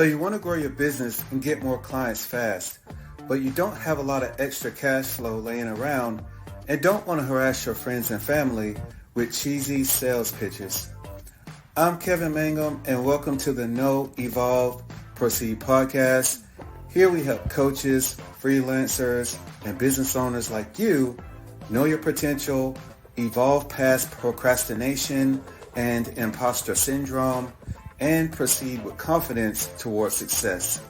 So you want to grow your business and get more clients fast, but you don't have a lot of extra cash flow laying around and don't want to harass your friends and family with cheesy sales pitches. I'm Kevin Mangum, and welcome to the Know, Evolve, Proceed podcast. Here we help coaches, freelancers, and business owners like you know your potential, evolve past procrastination and imposter syndrome, and proceed with confidence towards success.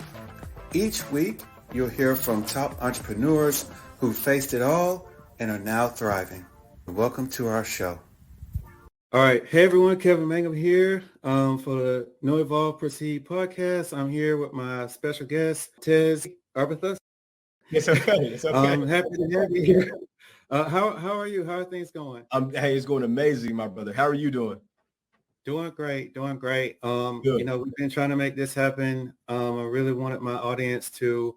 Each week, you'll hear from top entrepreneurs who faced it all and are now thriving. Welcome to our show. All right. Hey, everyone. Kevin Mangum here for the Know, Evolve, Proceed podcast. I'm here with my special guest, Tez Arbertha. It's okay. It's okay. Happy to have you here. How are you? How are things going? Hey, it's going amazing, my brother. How are you doing? Doing great. Good. We've been trying to make this happen. I really wanted my audience to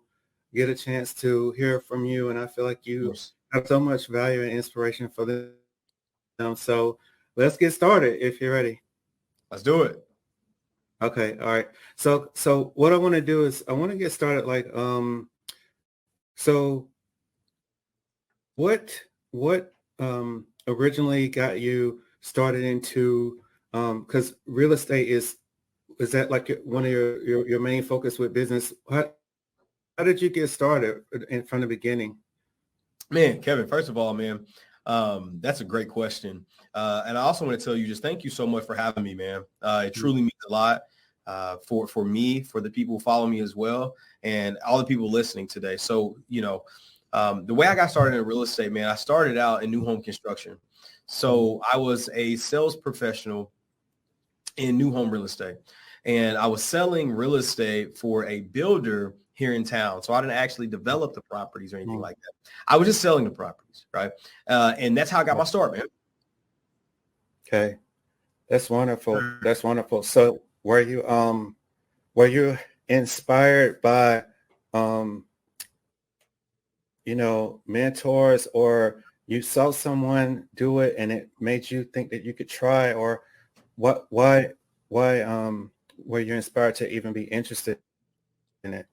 get a chance to hear from you, and I feel like you have so much value and inspiration for them. So let's get started if you're ready. Let's do it. Okay. All right. So what I want to do is I want to get started so what originally got you started into because real estate is that like one of your main focus with business? How did you get started from the beginning? Man, Kevin, first of all, man, that's a great question. And I also want to tell you, just thank you so much for having me, man. It truly means a lot for me, for the people who follow me as well, and all the people listening today. So, the way I got started in real estate, man, I started out in new home construction. So I was a sales professional in new home real estate, and I was selling real estate for a builder here in town. So I didn't actually develop the properties or anything like that. I was just selling the properties, right? And that's how I got my start, man. Okay, that's wonderful. That's wonderful. So were you inspired by mentors, or you saw someone do it and it made you think that you could try, or why were you inspired to even be interested in it?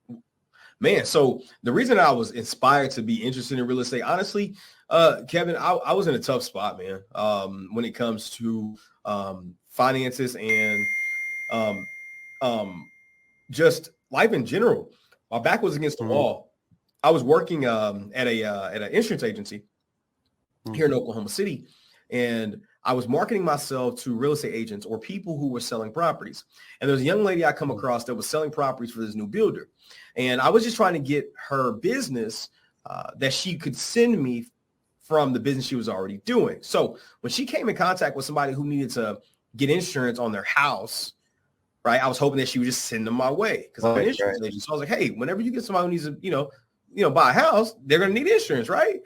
Man, so the reason I was inspired to be interested in real estate, honestly, Kevin, I was in a tough spot, man, when it comes to finances and just life in general. My back was against the wall. I was working at an insurance agency here in Oklahoma City, and I was marketing myself to real estate agents or people who were selling properties. And there was a young lady I come across that was selling properties for this new builder. And I was just trying to get her business that she could send me from the business she was already doing. So when she came in contact with somebody who needed to get insurance on their house, right, I was hoping that she would just send them my way because I'm an insurance agent. So I was like, hey, whenever you get somebody who needs to, buy a house, they're going to need insurance, right?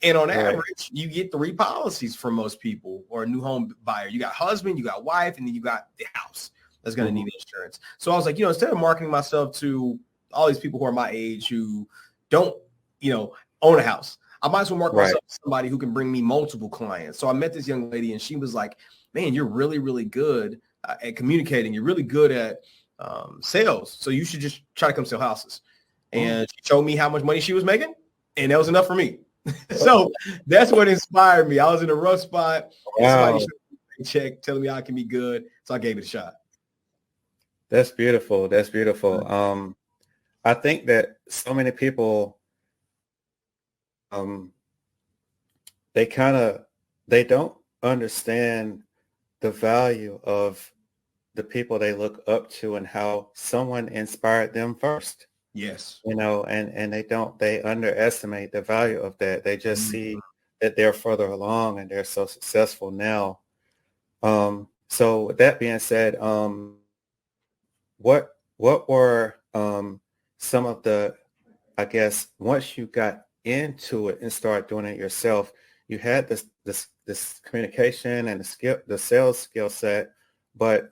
And on average, you get 3 policies from most people or a new home buyer. You got husband, you got wife, and then you got the house that's going to need insurance. So I was like, instead of marketing myself to all these people who are my age who don't, own a house, I might as well market myself to somebody who can bring me multiple clients. So I met this young lady and she was like, man, you're really, really good at communicating. You're really good at sales. So you should just try to come sell houses. And she showed me how much money she was making, and that was enough for me. So that's what inspired me. I was in a rough spot. Somebody showed me a check telling me I can be good. So I gave it a shot. That's beautiful. That's beautiful. I think that so many people, they don't understand the value of the people they look up to and how someone inspired them first. Yes. And they underestimate the value of that. They just see that they're further along and they're so successful now. So with that being said, what were some of the, I guess, once you got into it and started doing it yourself, you had this communication and the sales skill set, but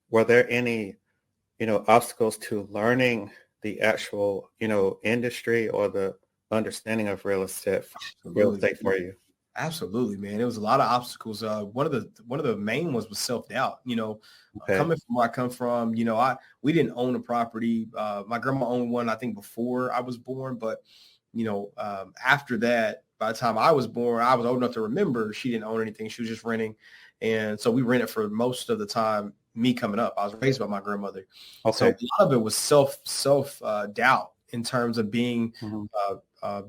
were there any, obstacles to learning the actual, industry or the understanding of real estate for you? Absolutely, man. There was a lot of obstacles. One of the main ones was self-doubt. Okay. Coming from where I come from, we didn't own a property. My grandma owned one, I think, before I was born, but after that, by the time I was born, I was old enough to remember she didn't own anything. She was just renting. And so we rented for most of the time, me coming up. I was raised by my grandmother. So a Okay. lot of it was self doubt in terms of Mhm.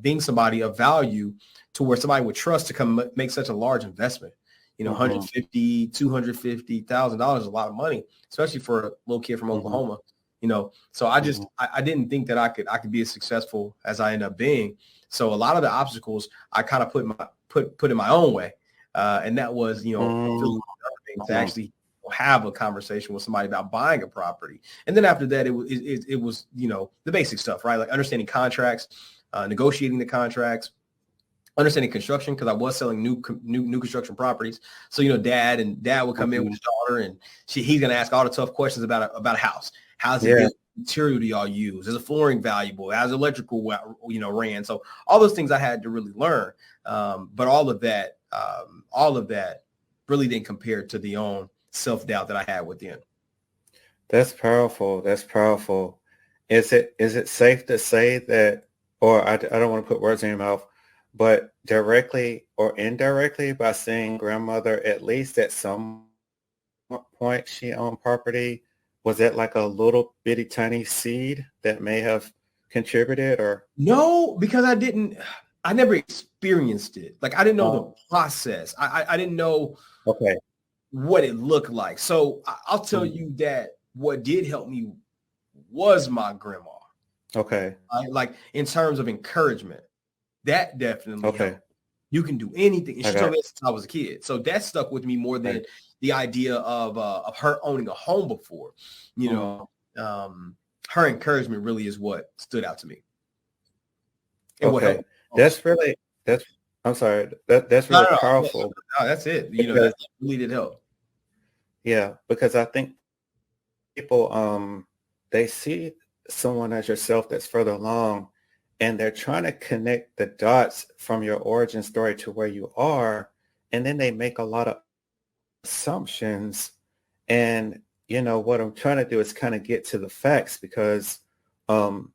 being somebody of value to where somebody would trust to come make such a large investment. Mhm. 150, $250,000 is a lot of money, especially for a little kid from Mhm. Oklahoma. So I Mhm. just I didn't think that I could be as successful as I ended up being. So a lot of the obstacles I kind of put in my own way, and that was Mhm. to actually have a conversation with somebody about buying a property. And then after that, it was the basic stuff, right? Like understanding contracts, negotiating the contracts, understanding construction, because I was selling new construction properties. So dad would come in with Mhm. his daughter, and he's going to ask all the tough questions about a house. How's it Yeah. built? Material do y'all use? Is the flooring valuable? How's electrical ran? So all those things I had to really learn. But all of that really didn't compare to the own self-doubt that I had within. That's powerful. That's powerful. Is it safe to say that, or I don't want to put words in your mouth, but directly or indirectly by saying grandmother, at least at some point she owned property, was that like a little bitty tiny seed that may have contributed or? No, because I never experienced it. Like I didn't know the Oh, process. I didn't know okay. what it looked like. So I'll tell Mm, you that what did help me was my grandma. okay. Like in terms of encouragement, that definitely Okay. helped. You can do anything. And I she told got, me that since I was a kid. So that stuck with me more right. than the idea of her owning a home before. You Mm, know, her encouragement really is what stood out to me and what helped okay. me most. That's really, that's, I'm sorry. That's No, really no, no. powerful No, that's it. because, That really did help. yeah, because I think people they see someone as yourself that's further along and they're trying to connect the dots from your origin story to where you are, and then they make a lot of assumptions. And what I'm trying to do is kind of get to the facts because um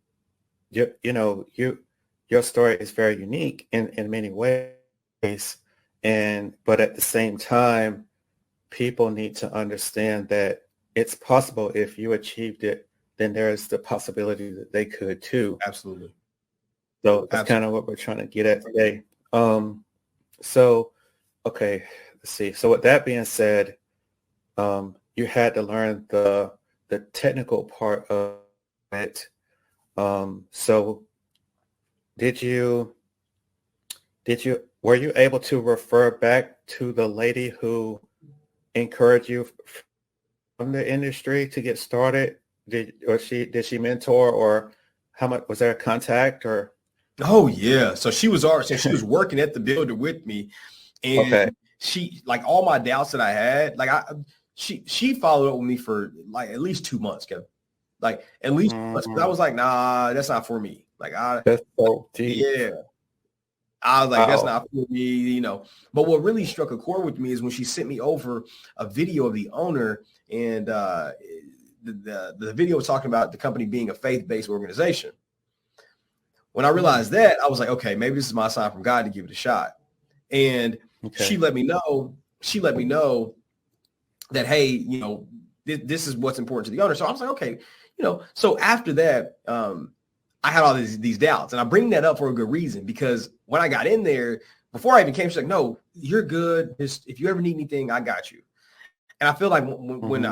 your story is very unique in many ways, and but at the same time people need to understand that it's possible. If you achieved it, then there's the possibility that they could too. Absolutely. So that's kind Absolutely. of what we're trying to get at today. So, okay, let's see. So with that being said, you had to learn the technical part of it. So did you were you able to refer back to the lady who encouraged you from the industry to get started? Did she mentor, or how much was there a contact or? Oh yeah. So she was working at the builder with me, and Okay. she like all my doubts that I had, she followed up with me for like at least 2 months, Kevin. Like at least 2 months. 'Cause I Mhm. was like, nah, that's not for me. That's so deep. Yeah. I was like, that's Wow. not for me. But what really struck a chord with me is when she sent me over a video of the owner, and the video was talking about the company being a faith-based organization. When I Hmm. realized that, I was like, okay, maybe this is my sign from God to give it a shot. And Okay. she let me know that, hey, this is what's important to the owner. So I was like, okay, so after that, I had all these doubts, and I bring that up for a good reason, because when I got in there, before I even came, she's like, no, you're good. Just, if you ever need anything, I got you. And I feel like Hmm.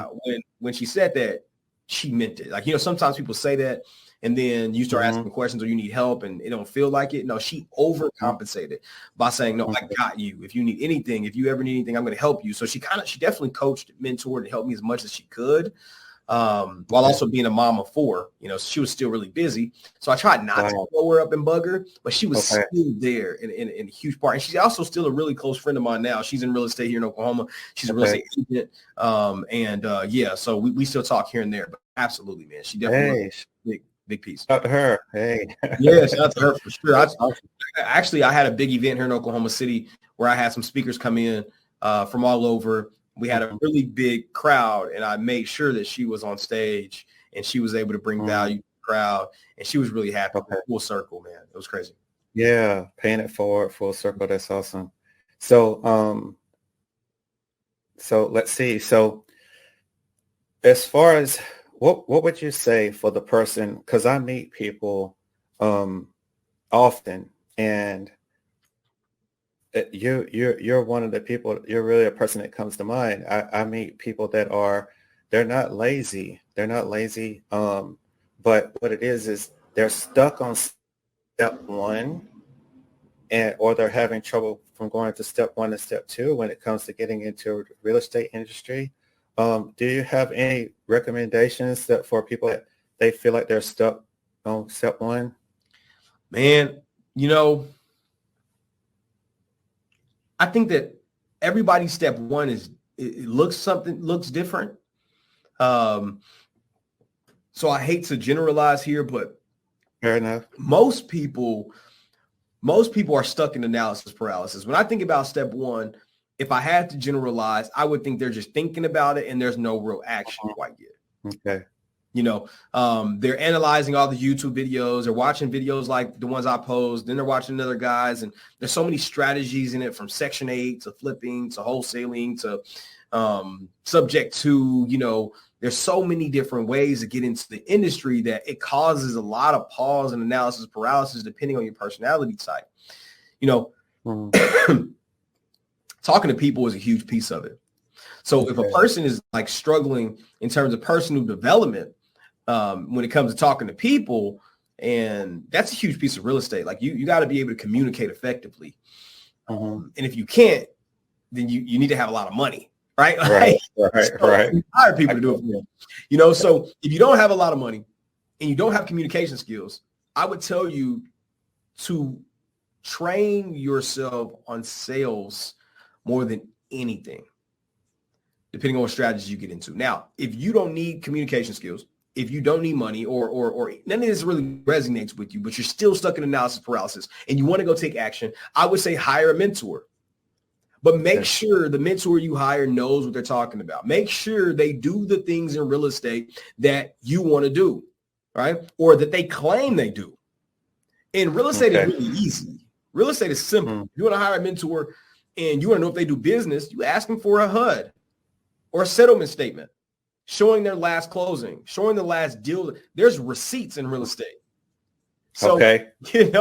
when she said that, she meant it. Like, sometimes people say that, and then you start Hmm. asking questions or you need help and it don't feel like it. No, she overcompensated by saying, no, I got you. If you need anything, if you ever need anything, I'm going to help you. So she definitely coached, mentored, and helped me as much as she could. While Okay. also being a mom of four, she was still really busy. So I tried not to Wow. blow her up and bug her, but she was Okay. still there in a huge part. And she's also still a really close friend of mine now. She's in real estate here in Oklahoma. She's a real Okay. estate agent. Yeah, so we still talk here and there, but absolutely, man. She definitely was Hey, big. Big piece. Shout out to her. Hey. Yeah, shout out to her for sure. Awesome. Actually, I had a big event here in Oklahoma City where I had some speakers come in from all over. We had a really big crowd, and I made sure that she was on stage and she was able to bring value to the crowd, and she was really happy. Okay. Full circle, man. It was crazy. Yeah, paying it forward, full circle. That's awesome. So, so let's see. So, as far as what would you say for the person? Because I meet people often, and you're one of the people. You're really a person that comes to mind. I meet people that they're not lazy. They're not lazy. But what it is they're stuck on step one, or they're having trouble from going to step one to step two when it comes to getting into the real estate industry. Do you have any recommendations that for people that they feel like they're stuck on step one? Man, I think that everybody's step one it looks different. So I hate to generalize here, but Fair enough. Most people are stuck in analysis paralysis. When I think about step one, if I had to generalize, I would think they're just thinking about it and there's no real action quite yet. Okay. They're analyzing all the YouTube videos. They're watching videos like the ones I post. Then they're watching other guys. And there's so many strategies in it, from Section 8 to flipping to wholesaling to subject to, there's so many different ways to get into the industry that it causes a lot of pause and analysis paralysis depending on your personality type. Talking to people is a huge piece of it. So if a person is like struggling in terms of personal development, when it comes to talking to people, and that's a huge piece of real estate. Like you got to be able to communicate effectively. And if you can't, then you need to have a lot of money, right? Right. Hire people to do it for you. So if you don't have a lot of money and you don't have communication skills, I would tell you to train yourself on sales more than anything, depending on what strategy you get into. Now, if you don't need communication skills, if you don't need money, or none of this really resonates with you, but you're still stuck in analysis paralysis and you want to go take action, I would say hire a mentor. But make sure the mentor you hire knows what they're talking about. Make sure they do the things in real estate that you want to do, right? Or that they claim they do. And real estate is really easy. Real estate is simple. You want to hire a mentor and you want to know if they do business, you ask them for a HUD or a settlement statement, showing their last closing, showing the last deal. There's receipts in real estate. So, yeah, hey,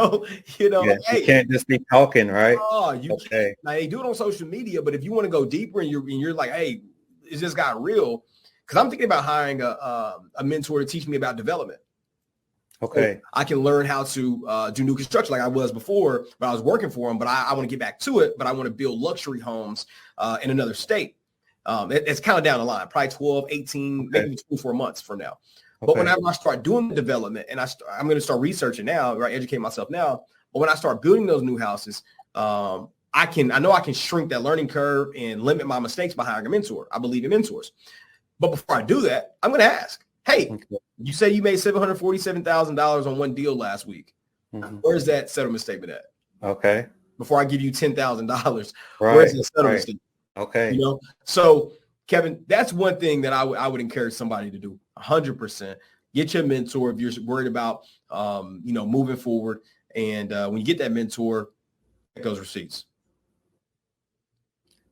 you can't just be talking, right? Oh, you can't. Now, they do it on social media, but if you want to go deeper and you're like, hey, is this guy real? Because I'm thinking about hiring a mentor to teach me about development. Okay. So I can learn how to do new construction like I was before, but I was working for him, but I want to get back to it, but I want to build luxury homes in another state. It's kind of down the line, probably 12, 18, maybe 24 months from now. But whenever I start doing the development and I'm going to start researching now, right, educate myself now. But when I start building those new houses, I know I can shrink that learning curve and limit my mistakes by hiring a mentor. I believe in mentors. But before I do that, I'm going to ask, hey, you say you made $747,000 on one deal last week. Where's that settlement statement at? Okay. Before I give you $10,000, where's the settlement statement? Okay. So Kevin, that's one thing that I would encourage somebody to do 100%. Get your mentor if you're worried about, moving forward. And when you get that mentor, get those receipts.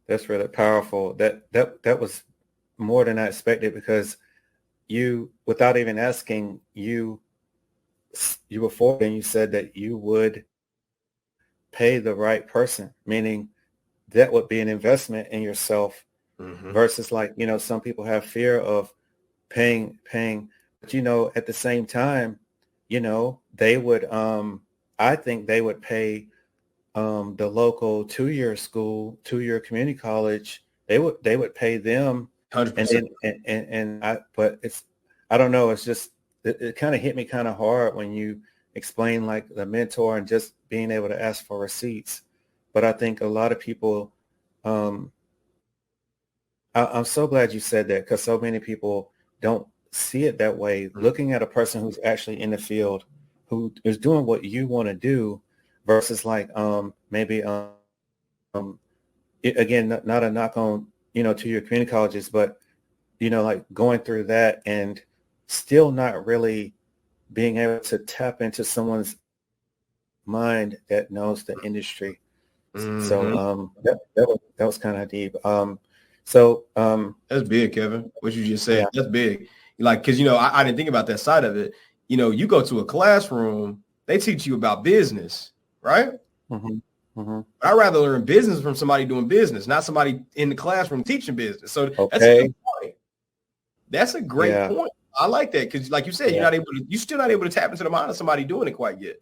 That's really powerful. That was more than I expected, because you, without even asking, you were forward and you said that you would pay the right person, meaning that would be an investment in yourself versus some people have fear of paying, but at the same time, they would, I think they would pay the local 2-year school, 2-year community college. They would pay them 100%. But I don't know. It's just, it kind of hit me kind of hard when you explain like the mentor and just being able to ask for receipts. But I think a lot of people, I'm so glad you said that, because so many people don't see it that way, looking at a person who's actually in the field, who is doing what you want to do versus like maybe again, not a knock on, to your community colleges, but, like going through that and still not really being able to tap into someone's mind that knows the industry. So that was kind of deep. That's big, Kevin. What you just said, yeah. that's big. Like, because, I didn't think about that side of it. You go to a classroom, they teach you about business, right? Mm-hmm. Mm-hmm. But I'd rather learn business from somebody doing business, not somebody in the classroom teaching business. So that's a good point. That's a great point. I like that because, like you said, you're still not able to tap into the mind of somebody doing it quite yet.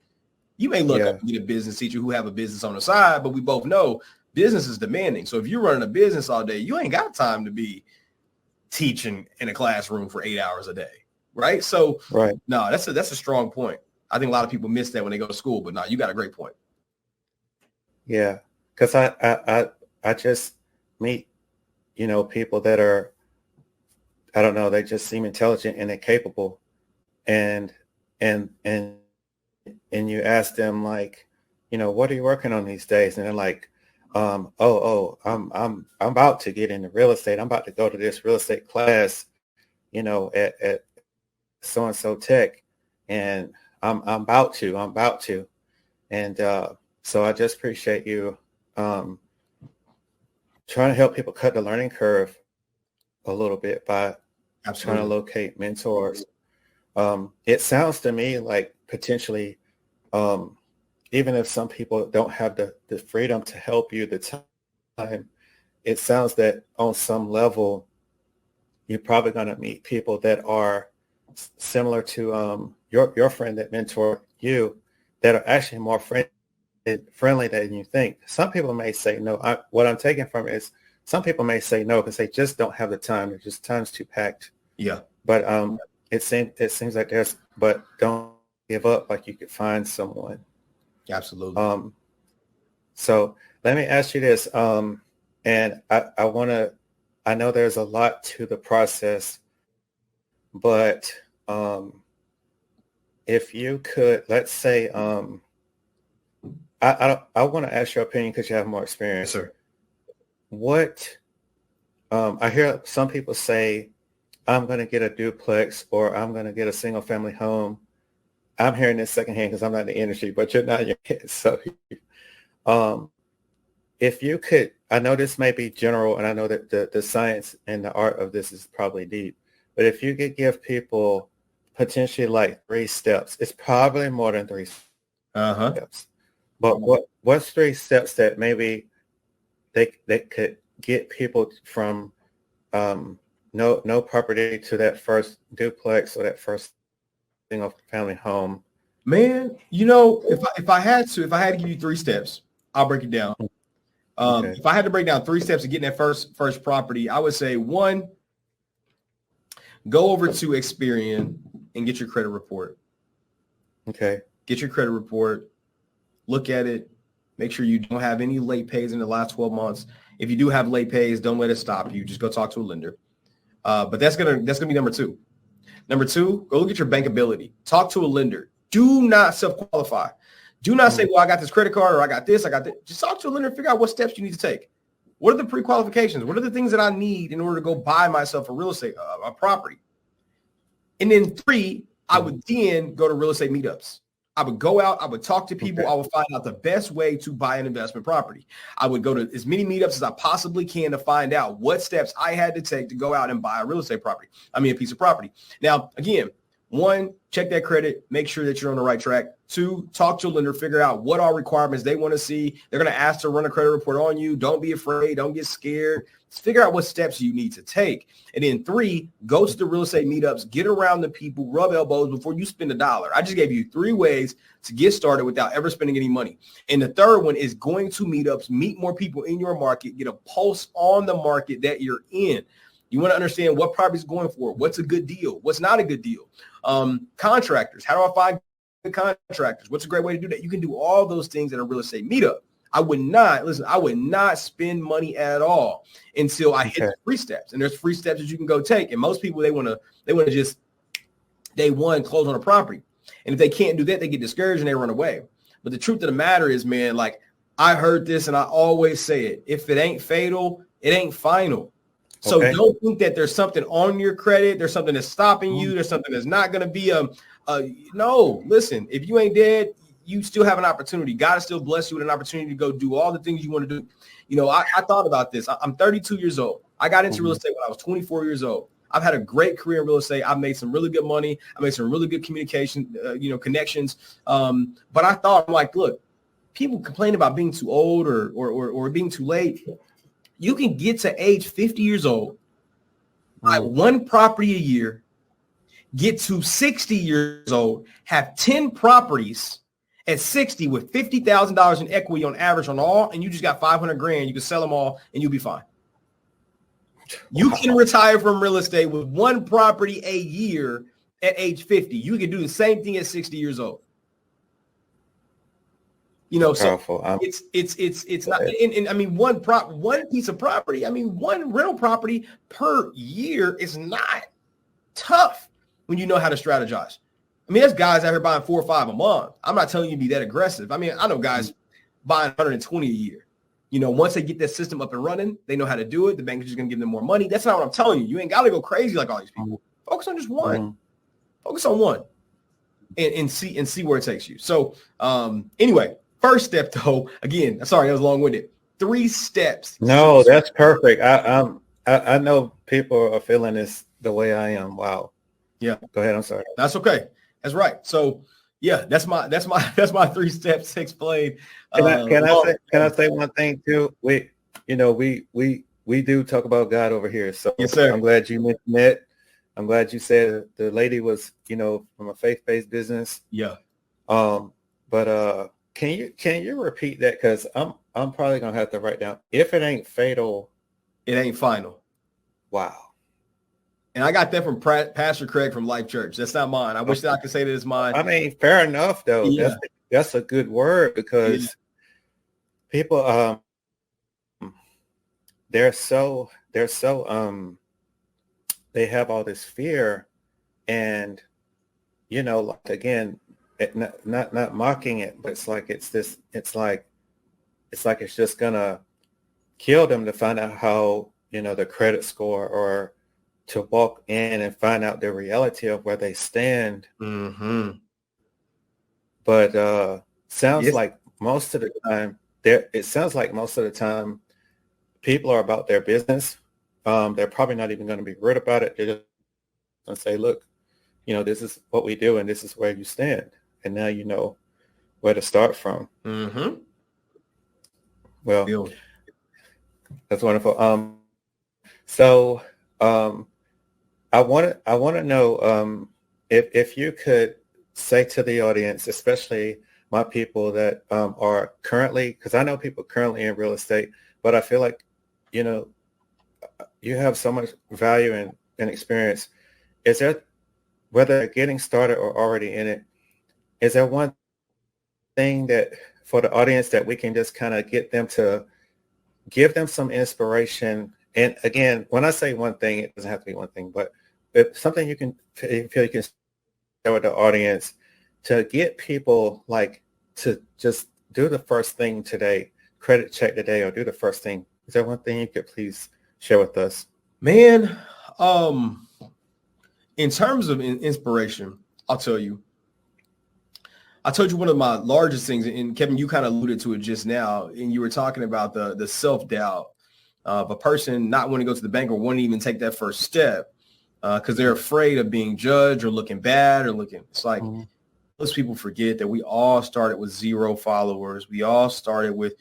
You may look up and get a business teacher who have a business on the side, but we both know business is demanding. So if you're running a business all day, you ain't got time to be teaching in a classroom for 8 hours a day, right? So, no, that's a strong point. I think a lot of people miss that when they go to school, but no, you got a great point. Yeah, because I just meet, people that are, I don't know, they just seem intelligent and they're capable, and you ask them like, what are you working on these days? And they're like, I'm about to get into real estate. I'm about to go to this real estate class, at so and so tech, and I'm about to, and so I just appreciate you trying to help people cut the learning curve a little bit by trying to locate mentors. It sounds to me like potentially, even if some people don't have the freedom to help you the time, it sounds that on some level, you're probably going to meet people that are similar to your friend that mentored you, that are actually more friendly than you think. Some people may say no. What I'm taking from it is some people may say no because they just don't have the time. It's just time's too packed. Yeah. But it seems like but don't give up. Like you could find someone. Absolutely. So let me ask you this. And I know there's a lot to the process, but if you could, let's say, I want to ask your opinion because you have more experience. Yes, sir. What I hear some people say, I'm going to get a duplex or I'm going to get a single family home. I'm hearing this secondhand because I'm not in the industry, but you're not yet. So if you could, I know this may be general and I know that the science and the art of this is probably deep, but if you could give people potentially like 3 steps, it's probably more than 3 steps. But what's 3 steps that maybe they could get people from no property to that first duplex or that first single family home? Man, if I had to give you 3 steps, I'll break it down. Okay. If I had to break down 3 steps to getting that first property, I would say 1, go over to Experian and get your credit report. Okay. Get your credit report, look at it, make sure you don't have any late pays in the last 12 months. If you do have late pays, don't let it stop you. Just go talk to a lender. But that's gonna be number 2. Number 2, go look at your bankability. Talk to a lender. Do not self-qualify. Do not say, well, I got this credit card or I got this. Just talk to a lender and figure out what steps you need to take. What are the pre-qualifications? What are the things that I need in order to go buy myself a real estate, a property? And then 3, I would then go to real estate meetups. I would go out, I would talk to people, I would find out the best way to buy an investment property. I would go to as many meetups as I possibly can to find out what steps I had to take to go out and buy a real estate property. I mean, a piece of property. Now, again, 1, check that credit, make sure that you're on the right track. 2, talk to a lender, figure out what all requirements they want to see. They're going to ask to run a credit report on you. Don't be afraid. Don't get scared. Just figure out what steps you need to take. And then 3, go to the real estate meetups, get around the people, rub elbows before you spend $1. I just gave you 3 ways to get started without ever spending any money. And the third one is going to meetups, meet more people in your market, get a pulse on the market that you're in. You want to understand what property is going for, what's a good deal, what's not a good deal. Contractors, how do I find good contractors? What's a great way to do that? You can do all those things at a real estate meetup. I would not spend money at all until I hit the 3 steps. And there's 3 steps that you can go take. And most people, they want to just day one close on a property. And if they can't do that, they get discouraged and they run away. But the truth of the matter is, man, like I heard this and I always say it. If it ain't fatal, it ain't final. So don't think that there's something on your credit. There's something that's stopping you. There's something that's not going to be no, listen, if you ain't dead, you still have an opportunity. God is still bless you with an opportunity to go do all the things you want to do. You know, I thought about this. I'm 32 years old. I got into real estate when I was 24 years old. I've had a great career in real estate. I've made some really good money. I made some really good communication, connections. But I thought, I'm like, look, people complain about being too old or being too late. You can get to age 50 years old, buy one property a year, get to 60 years old, have 10 properties at 60 with $50,000 in equity on average on all, and you just got 500 grand. You can sell them all and you'll be fine. You can retire from real estate with one property a year at age 50. You can do the same thing at 60 years old. You know, so it's not. And I mean, one piece of property. I mean, one rental property per year is not tough when you know how to strategize. I mean, there's guys out here buying 4 or 5 a month. I'm not telling you to be that aggressive. I mean, I know guys buying 120 a year. You know, once they get that system up and running, they know how to do it. The bank is just going to give them more money. That's not what I'm telling you. You ain't got to go crazy like all these people. Focus on just one. Focus on one and see where it takes you. So anyway, first step, though, again, sorry, that was long-winded. 3 steps. No, that's perfect. I know people are feeling this the way I am. Wow. Yeah. Go ahead. I'm sorry. That's okay. That's right. So yeah, that's my 3 steps to explain. Can I say one thing too? We do talk about God over here. So yes, sir. I'm glad you mentioned that. I'm glad you said the lady was, from a faith-based business. Yeah. But can you repeat that? Because I'm probably gonna have to write down. If it ain't fatal, it ain't final. Wow. And I got that from Pastor Craig from Life Church. That's not mine. I wish that I could say that it's mine. I mean, fair enough though. Yeah. That's a good word because people they have all this fear, and like again, not mocking it, but it's like it's just gonna kill them to find out how the credit score, or to walk in and find out the reality of where they stand. But sounds like most of the time people are about their business. They're probably not even going to be rude about it. They're just going to say, look, this is what we do and this is where you stand. And now you know where to start from. Well, that's wonderful. So I want to know if you could say to the audience, especially my people that are currently, because I know people currently in real estate, but I feel like, you have so much value and experience. Is there, whether they're getting started or already in it, is there one thing that for the audience that we can just kind of get them to give them some inspiration? And again, when I say one thing, it doesn't have to be one thing, but if something you feel you can share with the audience to get people like to just do the first thing today, credit check today, or do the first thing. Is there one thing you could please share with us? Man, in terms of inspiration, I'll tell you. I told you one of my largest things, and Kevin, you kind of alluded to it just now, and you were talking about the self-doubt of a person not wanting to go to the bank or wanting to even take that first step because they're afraid of being judged or looking bad or looking. It's like most people forget that we all started with 0 followers. We all started with,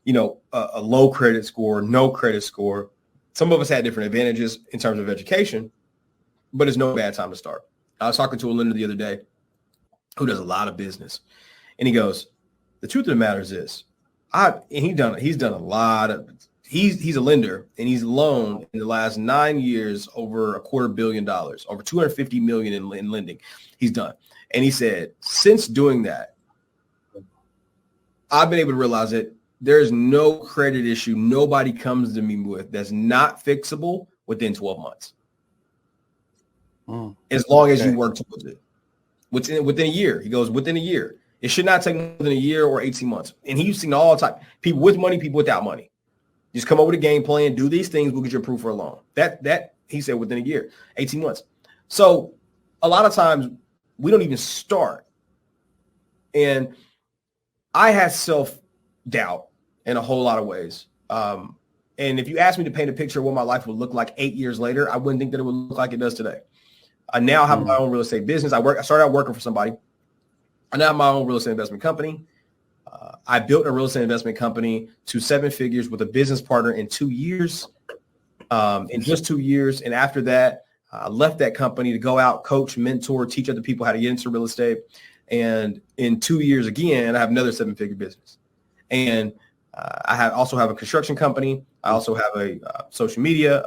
a low credit score, no credit score. Some of us had different advantages in terms of education, but it's no bad time to start. I was talking to a lender the other day who does a lot of business, and he goes, the truth of the matter is this. He's done a lot of. He's a lender, and he's loaned in the last 9 years over $250 million, over $250 million in lending. He's done, and he said since doing that, I've been able to realize that there's no credit issue nobody comes to me with that's not fixable within 12 months. as long as you work towards it. Within a year, he goes, within a year. It should not take more than a year or 18 months. And he's seen all type, people with money, people without money. Just come up with a game plan, do these things, we'll get you approved for a loan. That he said within a year, 18 months. So a lot of times we don't even start. And I had self-doubt in a whole lot of ways. And if you asked me to paint a picture of what my life would look like 8 years later, I wouldn't think that it would look like it does today. I now have my own real estate business. I started out working for somebody. I now have my own real estate investment company. I built a real estate investment company to 7 figures with a business partner in 2 years, in just 2 years. And after that, I left that company to go out, coach, mentor, teach other people how to get into real estate. And in 2 years again, I have another 7-figure business. And I also have a construction company. I also have a social media,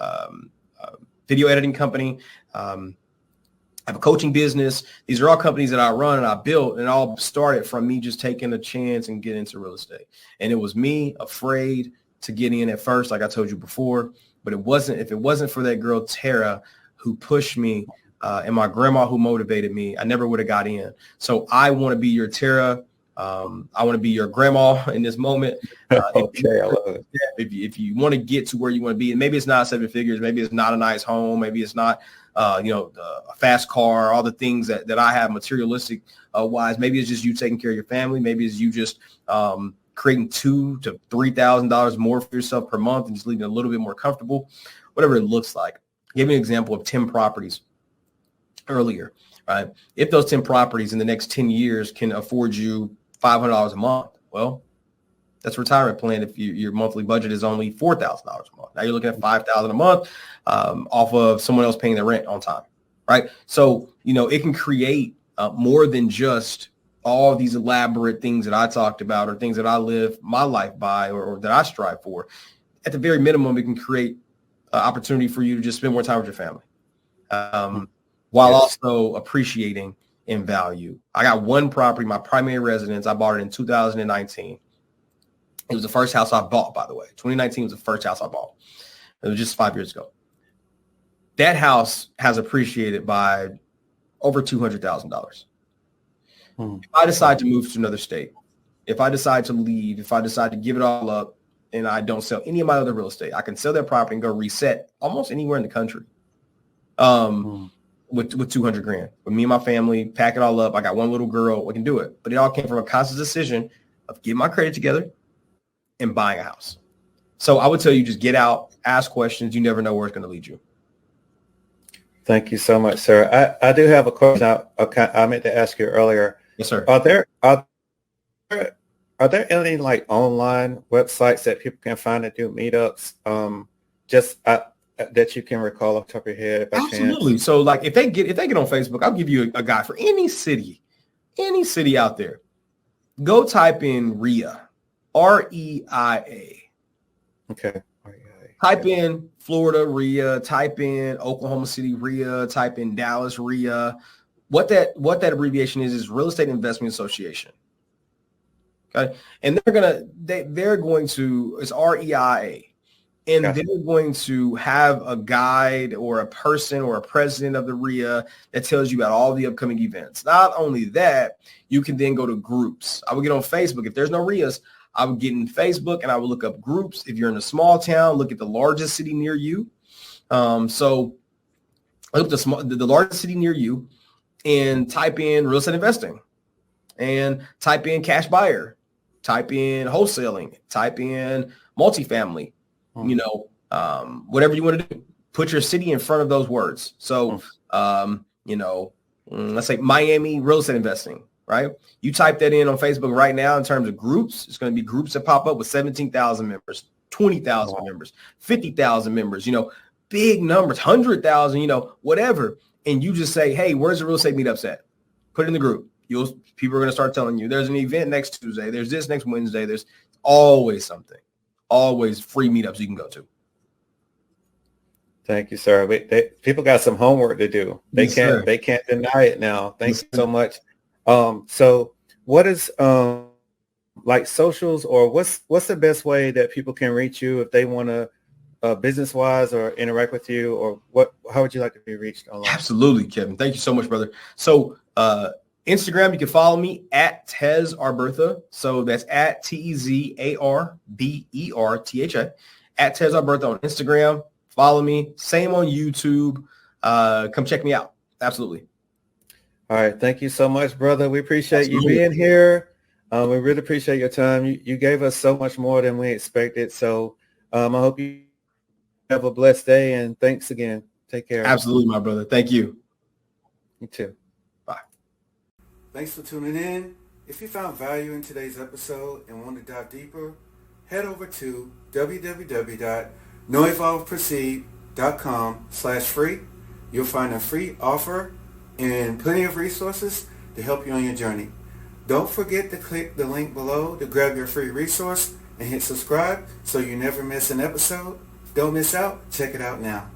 video editing company. I have a coaching business. These are all companies that I run and I built, and it all started from me just taking a chance and getting into real estate. And it was me afraid to get in at first, like I told you before, but if it wasn't for that girl, Tara, who pushed me and my grandma who motivated me, I never would have got in. So I want to be your Tara. I want to be your grandma in this moment. Okay, I love it. If you want to get to where you want to be, and maybe it's not 7 figures, maybe it's not a nice home, maybe it's not a fast car, all the things that I have materialistic wise. Maybe it's just you taking care of your family. Maybe it's you just creating $2,000 to $3,000 more for yourself per month and just leaving a little bit more comfortable, whatever it looks like. Give me an example of 10 properties earlier, right? If those 10 properties in the next 10 years can afford you $500 a month, well, that's a retirement plan if your monthly budget is only $4,000 a month. Now you're looking at $5,000 a month off of someone else paying their rent on time, right? So, it can create more than just all these elaborate things that I talked about or things that I live my life by or that I strive for. At the very minimum, it can create opportunity for you to just spend more time with your family while also appreciating in value. I got one property, my primary residence. I bought it in 2019. It was the first house I bought, by the way. 2019 was the first house I bought. It was just 5 years ago. That house has appreciated by over $200,000. If I decide to move to another state, if I decide to leave, if I decide to give it all up and I don't sell any of my other real estate, I can sell that property and go reset almost anywhere in the country with 200 grand. With me and my family, pack it all up. I got one little girl. We can do it. But it all came from a conscious decision of getting my credit together and buying a house. So I would tell you, just get out, ask questions. You never know where it's going to lead you. Thank you so much, sir. I do have a question I meant to ask you earlier. Yes, sir. Are there any like online websites that people can find that do meetups? That you can recall off the top of your head? Absolutely. So like if they get on Facebook, I'll give you a guide for any city out there. Go type in REIA, REIA. Okay. Type in Florida REIA, type in Oklahoma City REIA, type in Dallas REIA. What that abbreviation is Real Estate Investment Association. Okay. And they're going to, it's REIA. And Gotcha. they're going to have a guide or a person or a president of the REIA that tells you about all the upcoming events. Not only that, you can then go to groups. I would get on Facebook. If there's no REIAs, I would get in Facebook and I would look up groups. If you're in a small town, look at the largest city near you. So look at the largest city near you and type in real estate investing and type in cash buyer, type in wholesaling, type in multifamily. Whatever you want to do, put your city in front of those words. So, let's say Miami real estate investing, right? You type that in on Facebook right now in terms of groups. It's going to be groups that pop up with 17,000 members, 20,000 members, 50,000 members, big numbers, 100,000, whatever. And you just say, hey, where's the real estate meetups at? Put it in the group. People are going to start telling you there's an event next Tuesday. There's this next Wednesday. There's always something. Always free meetups you can go to. Thank you, sir. People got some homework to do. They can't deny it now. Thank you so much. So what is like socials, or what's the best way that people can reach you if they want to business-wise or interact with you, or how would you like to be reached online? Absolutely, Kevin. Thank you so much, brother. So Instagram, you can follow me at Tez Arbertha. So that's at TezArbertha, at Tez Arbertha on Instagram. Follow me. Same on YouTube. Come check me out. Absolutely. All right. Thank you so much, brother. We appreciate you being here. We really appreciate your time. You gave us so much more than we expected. So I hope you have a blessed day, and thanks again. Take care. Absolutely, my brother. Thank you. You too. Bye. Thanks for tuning in. If you found value in today's episode and want to dive deeper, head over to www.noevolveproceed.com/free. You'll find a free offer and plenty of resources to help you on your journey. Don't forget to click the link below to grab your free resource and hit subscribe so you never miss an episode. Don't miss out. Check it out now.